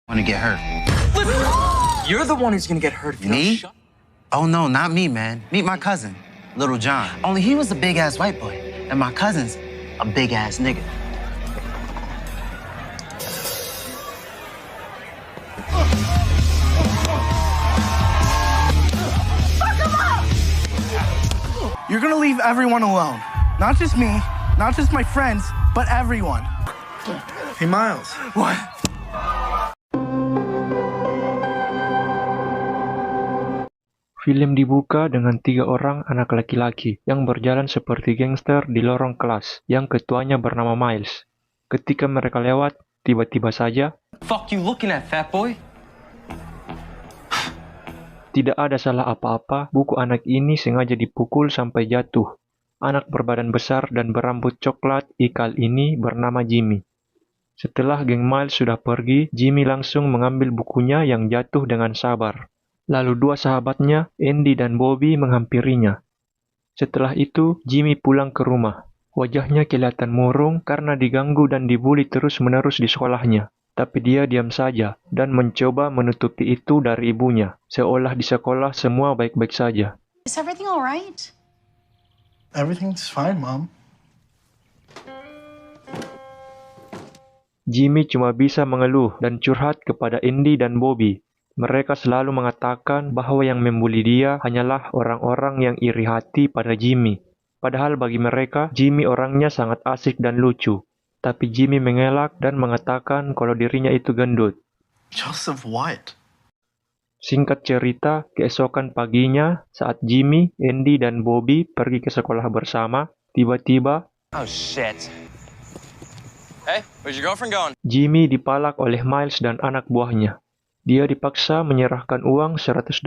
Want to get hurt. You're the one who's gonna get hurt if you Me? don't shut. Oh, no, not me, man. Meet my cousin, Little John. Only he was a big-ass white boy, and my cousin's a big-ass nigga. You're gonna leave everyone alone. Not just me, not just my friends, but everyone. Hey, Miles. What? Film dibuka dengan 3 orang anak laki-laki yang berjalan seperti gangster di lorong kelas yang ketuanya bernama Miles. Ketika mereka lewat, tiba-tiba saja Fuck you looking at, fat boy? tidak ada salah apa-apa, buku anak ini sengaja dipukul sampai jatuh. Anak berbadan besar dan berambut coklat ikal ini bernama Jimmy. Setelah geng Miles sudah pergi, Jimmy langsung mengambil bukunya yang jatuh dengan sabar. Lalu 2 sahabatnya, Andy dan Bobby, menghampirinya. Setelah itu, Jimmy pulang ke rumah. Wajahnya kelihatan murung karena diganggu dan dibully terus-menerus di sekolahnya. Tapi dia diam saja dan mencoba menutupi itu dari ibunya, seolah di sekolah semua baik-baik saja. Is everything all right? Everything's fine, Mom. Jimmy cuma bisa mengeluh dan curhat kepada Andy dan Bobby. Mereka selalu mengatakan bahwa yang membuli dia hanyalah orang-orang yang iri hati pada Jimmy. Padahal bagi mereka, Jimmy orangnya sangat asik dan lucu. Tapi Jimmy mengelak dan mengatakan kalau dirinya itu gendut. Joseph, what? Singkat cerita, keesokan paginya, saat Jimmy, Andy, dan Bobby pergi ke sekolah bersama, tiba-tiba Oh shit. Hey, where's your girlfriend going? Jimmy dipalak oleh Miles dan anak buahnya. Dia dipaksa menyerahkan uang $100.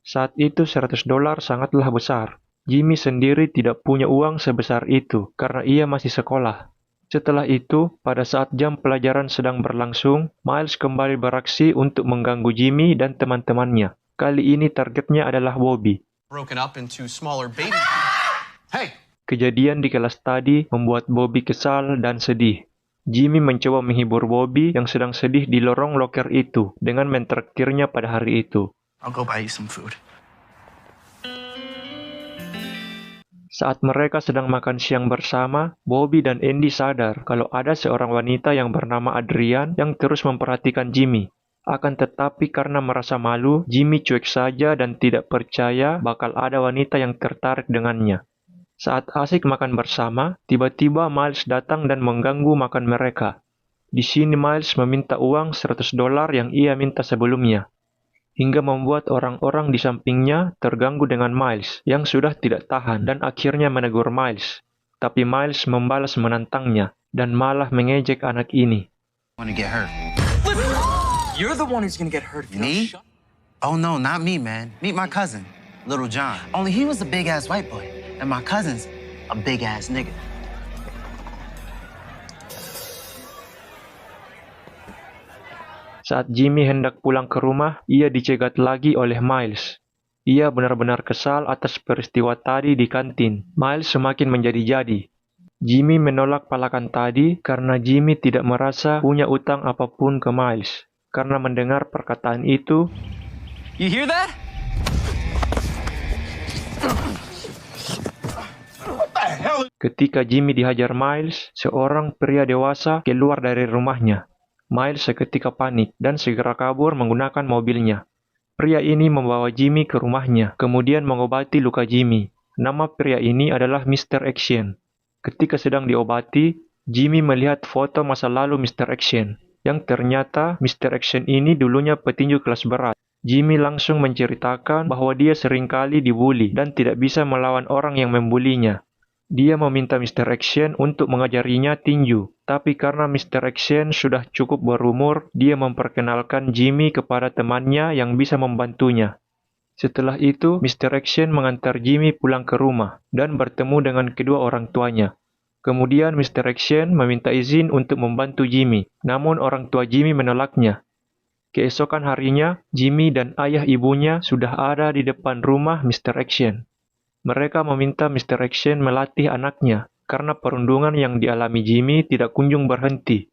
Saat itu $100 sangatlah besar. Jimmy sendiri tidak punya uang sebesar itu karena ia masih sekolah. Setelah itu, pada saat jam pelajaran sedang berlangsung, Miles kembali beraksi untuk mengganggu Jimmy dan teman-temannya. Kali ini targetnya adalah Bobby. Broken up into smaller baby. Hey, Kejadian di kelas tadi membuat Bobby kesal dan sedih. Jimmy mencoba menghibur Bobby yang sedang sedih di lorong loker itu dengan mentraktirnya pada hari itu. I'll go buy you some food. Saat mereka sedang makan siang bersama, Bobby dan Andy sadar kalau ada seorang wanita yang bernama Adrian yang terus memperhatikan Jimmy. Akan tetapi karena merasa malu, Jimmy cuek saja dan tidak percaya bakal ada wanita yang tertarik dengannya. Saat asik makan bersama, tiba-tiba Miles datang dan mengganggu makan mereka. Di sini Miles meminta uang $100 yang ia minta sebelumnya, hingga membuat orang-orang di sampingnya terganggu dengan Miles yang sudah tidak tahan dan akhirnya menegur Miles. Tapi Miles membalas menantangnya dan malah mengejek anak ini. Want to get hurt. You're the one who's gonna get hurt if you Me? don't shut. Oh, no, not me, man. Meet my cousin, Little John. Only he was a big-ass white boy, and my cousin's a big-ass nigga. Saat Jimmy hendak pulang ke rumah, ia dicegat lagi oleh Miles. Ia benar-benar kesal atas peristiwa tadi di kantin. Miles semakin menjadi-jadi. Jimmy menolak palakan tadi karena Jimmy tidak merasa punya utang apapun ke Miles. Karena mendengar perkataan itu, You hear that? ketika Jimmy dihajar Miles, seorang pria dewasa keluar dari rumahnya. Miles seketika panik dan segera kabur menggunakan mobilnya. Pria ini membawa Jimmy ke rumahnya, kemudian mengobati luka Jimmy. Nama pria ini adalah Mr. Action. Ketika sedang diobati, Jimmy melihat foto masa lalu Mr. Action, yang ternyata Mr. Action ini dulunya petinju kelas berat. Jimmy langsung menceritakan bahwa dia seringkali dibully dan tidak bisa melawan orang yang membulinya. Dia meminta Mr. Action untuk mengajarinya tinju, tapi karena Mr. Action sudah cukup berumur, dia memperkenalkan Jimmy kepada temannya yang bisa membantunya. Setelah itu, Mr. Action mengantar Jimmy pulang ke rumah dan bertemu dengan kedua orang tuanya. Kemudian Mr. Action meminta izin untuk membantu Jimmy, namun orang tua Jimmy menolaknya. Keesokan harinya, Jimmy dan ayah ibunya sudah ada di depan rumah Mr. Action. Mereka meminta Mr. Action melatih anaknya karena perundungan yang dialami Jimmy tidak kunjung berhenti.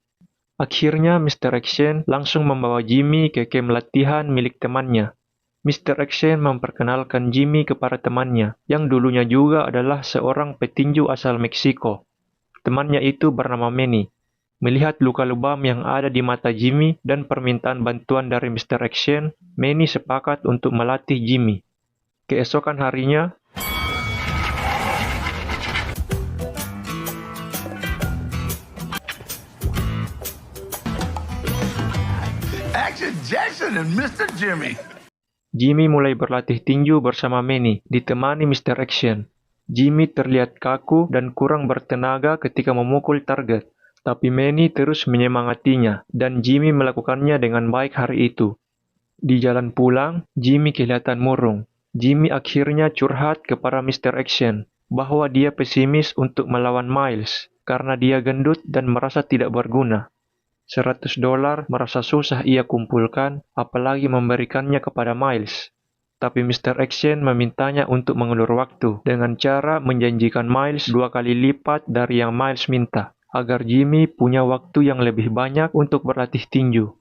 Akhirnya, Mr. Action langsung membawa Jimmy ke camp latihan milik temannya. Mr. Action memperkenalkan Jimmy kepada temannya, yang dulunya juga adalah seorang petinju asal Meksiko. Temannya itu bernama Manny. Melihat luka lebam yang ada di mata Jimmy dan permintaan bantuan dari Mr. Action, Manny sepakat untuk melatih Jimmy. Keesokan harinya, Action Jackson and Mr. Jimmy. Jimmy mulai berlatih tinju bersama Manny, ditemani Mr. Action. Jimmy terlihat kaku dan kurang bertenaga ketika memukul target, tapi Manny terus menyemangatinya, dan Jimmy melakukannya dengan baik hari itu. Di jalan pulang, Jimmy kelihatan murung. Jimmy akhirnya curhat kepada Mr. Action bahwa dia pesimis untuk melawan Miles karena dia gendut dan merasa tidak berguna. $100 merasa susah ia kumpulkan, apalagi memberikannya kepada Miles. Tapi Mr. Action memintanya untuk mengulur waktu dengan cara menjanjikan Miles 2 kali lipat dari yang Miles minta, agar Jimmy punya waktu yang lebih banyak untuk berlatih tinju.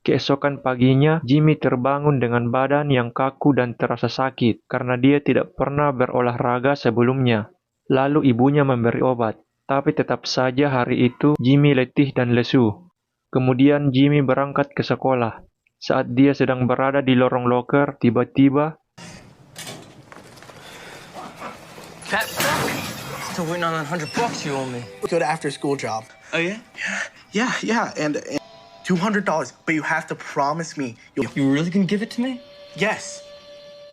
Keesokan paginya, Jimmy terbangun dengan badan yang kaku dan terasa sakit karena dia tidak pernah berolahraga sebelumnya. Lalu ibunya memberi obat, tapi tetap saja hari itu Jimmy letih dan lesu. Kemudian Jimmy berangkat ke sekolah. Saat dia sedang berada di lorong loker, tiba-tiba Pat, still waiting on that $100 you owe me. Good after school job. Oh, yeah? Yeah, and $200, but you have to promise me. You really gonna give it to me? Yes.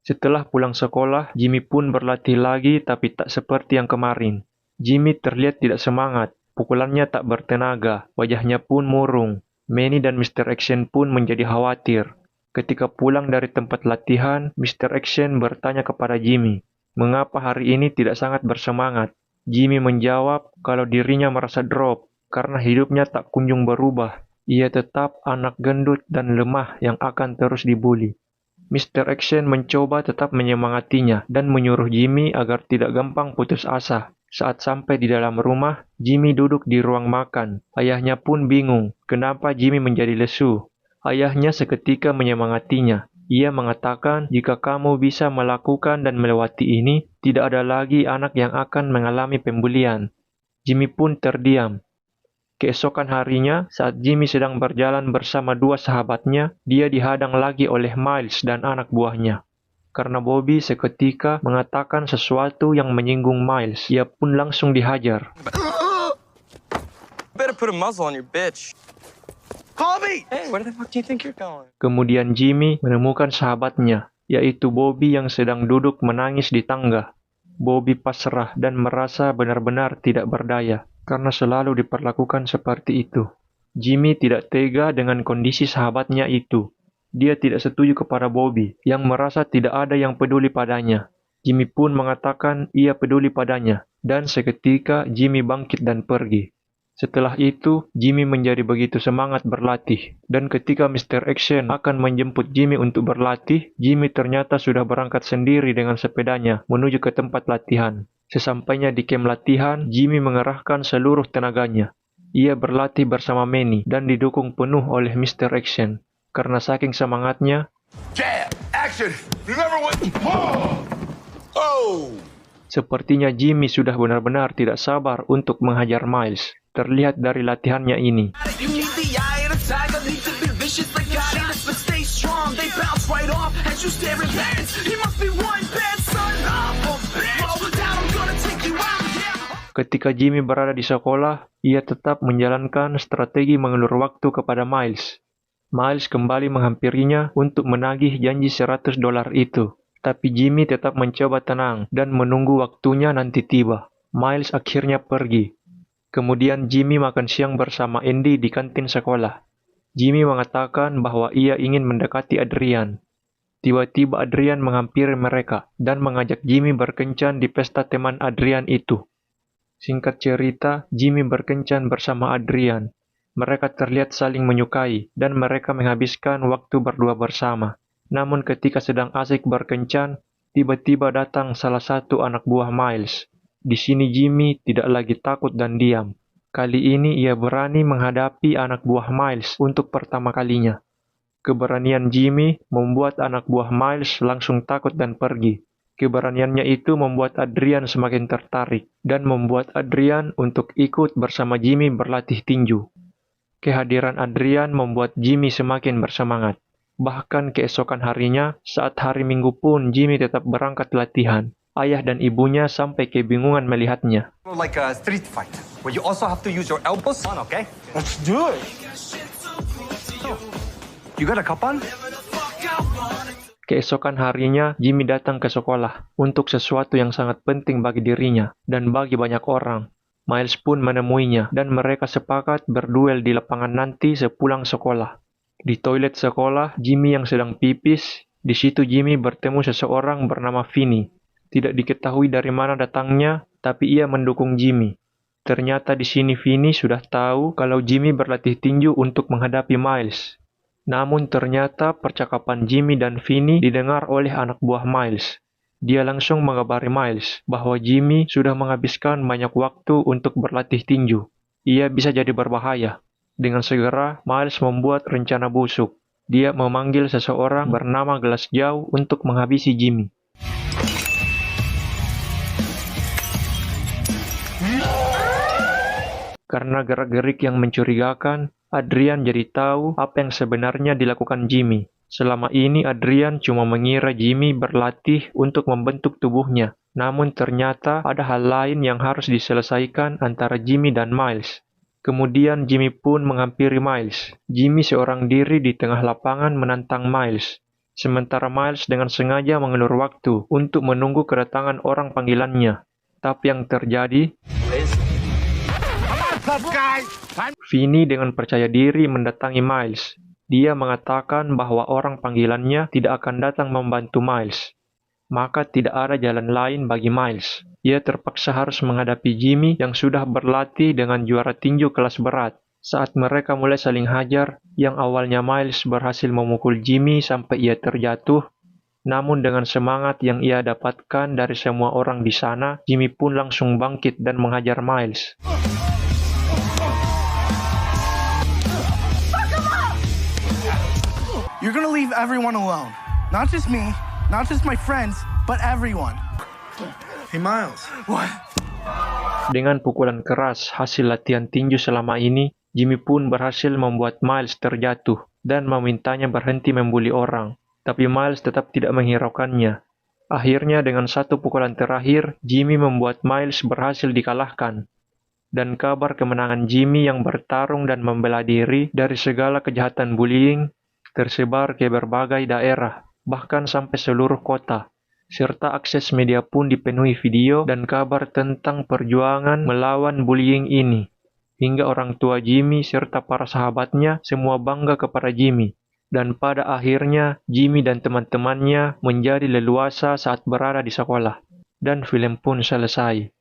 setelah pulang sekolah, Jimmy pun berlatih lagi tapi tak seperti yang kemarin. Jimmy terlihat tidak semangat. Pukulannya tak bertenaga, wajahnya pun murung. Manny dan Mr. Action pun menjadi khawatir. Ketika pulang dari tempat latihan, Mr. Action bertanya kepada Jimmy, mengapa hari ini tidak sangat bersemangat? Jimmy menjawab kalau dirinya merasa drop, karena hidupnya tak kunjung berubah. Ia tetap anak gendut dan lemah yang akan terus dibuli. Mr. Action mencoba tetap menyemangatinya dan menyuruh Jimmy agar tidak gampang putus asa. Saat sampai di dalam rumah, Jimmy duduk di ruang makan. Ayahnya pun bingung kenapa Jimmy menjadi lesu. Ayahnya seketika menyemangatinya. Ia mengatakan jika kamu bisa melakukan dan melewati ini, tidak ada lagi anak yang akan mengalami pembulian. Jimmy pun terdiam. Keesokan harinya, saat Jimmy sedang berjalan bersama dua sahabatnya, dia dihadang lagi oleh Miles dan anak buahnya. Karena Bobby seketika mengatakan sesuatu yang menyinggung Miles, ia pun langsung dihajar. Better put a muzzle on your bitch. Bobby! Hey, where the fuck do you think you're going? Kemudian Jimmy menemukan sahabatnya, yaitu Bobby yang sedang duduk menangis di tangga. Bobby pasrah dan merasa benar-benar tidak berdaya, karena selalu diperlakukan seperti itu. Jimmy tidak tega dengan kondisi sahabatnya itu. Dia tidak setuju kepada Bobby, yang merasa tidak ada yang peduli padanya. Jimmy pun mengatakan ia peduli padanya, dan seketika Jimmy bangkit dan pergi. Setelah itu, Jimmy menjadi begitu semangat berlatih, dan ketika Mr. Action akan menjemput Jimmy untuk berlatih, Jimmy ternyata sudah berangkat sendiri dengan sepedanya menuju ke tempat latihan. Sesampainya di camp latihan, Jimmy mengerahkan seluruh tenaganya. Ia berlatih bersama Manny dan didukung penuh oleh Mr. Action. Karena saking semangatnya, Jab! Action! Remember what... sepertinya Jimmy sudah benar-benar tidak sabar untuk menghajar Miles. Terlihat dari latihannya ini. You need the eye of the tiger, need to be vicious like goddess, but stay strong. They bounce right off as you stare in pants. He must be one bad son of a bitch. Roll down, I'm gonna take you out. Ketika Jimmy berada di sekolah, ia tetap menjalankan strategi mengulur waktu kepada Miles. Miles kembali menghampirinya untuk menagih janji $100 itu. Tapi Jimmy tetap mencoba tenang dan menunggu waktunya nanti tiba. Miles akhirnya pergi. Kemudian Jimmy makan siang bersama Andy di kantin sekolah. Jimmy mengatakan bahwa ia ingin mendekati Adrian. Tiba-tiba Adrian menghampiri mereka dan mengajak Jimmy berkencan di pesta teman Adrian itu. Singkat cerita, Jimmy berkencan bersama Adrian. Mereka terlihat saling menyukai dan mereka menghabiskan waktu berdua bersama. Namun ketika sedang asik berkencan, tiba-tiba datang salah satu anak buah Miles. Di sini Jimmy tidak lagi takut dan diam, Kali ini ia berani menghadapi anak buah Miles untuk pertama kalinya. Keberanian Jimmy membuat anak buah Miles langsung takut dan pergi. Keberaniannya itu membuat Adrian semakin tertarik dan membuat Adrian untuk ikut bersama Jimmy berlatih tinju. Kehadiran Adrian membuat Jimmy semakin bersemangat. Bahkan keesokan harinya, saat hari Minggu pun Jimmy tetap berangkat latihan. Ayah dan ibunya sampai kebingungan melihatnya. Like a street fight, where you also have to use your elbows. Come on, okay? Let's do it. You got a cup on? Keesokan harinya, Jimmy datang ke sekolah untuk sesuatu yang sangat penting bagi dirinya dan bagi banyak orang. Miles pun menemuinya dan mereka sepakat berduel di lapangan nanti sepulang sekolah. Di toilet sekolah, Jimmy yang sedang pipis, di situ Jimmy bertemu seseorang bernama Vinny. Tidak diketahui dari mana datangnya, tapi ia mendukung Jimmy. Ternyata di sini Vinny sudah tahu kalau Jimmy berlatih tinju untuk menghadapi Miles. Namun ternyata percakapan Jimmy dan Vinny didengar oleh anak buah Miles. Dia langsung mengabari Miles bahwa Jimmy sudah menghabiskan banyak waktu untuk berlatih tinju. Ia bisa jadi berbahaya. Dengan segera, Miles membuat rencana busuk. Dia memanggil seseorang bernama Glassjaw untuk menghabisi Jimmy. Karena gerak-gerik yang mencurigakan, Adrian jadi tahu apa yang sebenarnya dilakukan Jimmy. Selama ini Adrian cuma mengira Jimmy berlatih untuk membentuk tubuhnya. Namun ternyata ada hal lain yang harus diselesaikan antara Jimmy dan Miles. Kemudian Jimmy pun menghampiri Miles. Jimmy seorang diri di tengah lapangan menantang Miles. Sementara Miles dengan sengaja mengelur waktu untuk menunggu kedatangan orang panggilannya. Tapi yang terjadi... Vinny dengan percaya diri mendatangi Miles. Dia mengatakan bahwa orang panggilannya tidak akan datang membantu Miles. Maka tidak ada jalan lain bagi Miles. Ia terpaksa harus menghadapi Jimmy yang sudah berlatih dengan juara tinju kelas berat. Saat mereka mulai saling hajar, yang awalnya Miles berhasil memukul Jimmy sampai ia terjatuh. Namun dengan semangat yang ia dapatkan dari semua orang di sana, Jimmy pun langsung bangkit dan menghajar Miles. You're gonna leave everyone alone. Not just me, not just my friends, but everyone. Hey, Miles. What? Dengan pukulan keras hasil latihan tinju selama ini, Jimmy pun berhasil membuat Miles terjatuh dan memintanya berhenti membuli orang. Tapi Miles tetap tidak menghiraukannya. Akhirnya dengan satu pukulan terakhir, Jimmy membuat Miles berhasil dikalahkan. Dan kabar kemenangan Jimmy yang bertarung dan membela diri dari segala kejahatan bullying tersebar ke berbagai daerah, bahkan sampai seluruh kota. Serta akses media pun dipenuhi video dan kabar tentang perjuangan melawan bullying ini. Hingga orang tua Jimmy serta para sahabatnya semua bangga kepada Jimmy. Dan pada akhirnya, Jimmy dan teman-temannya menjadi leluasa saat berada di sekolah. Dan film pun selesai.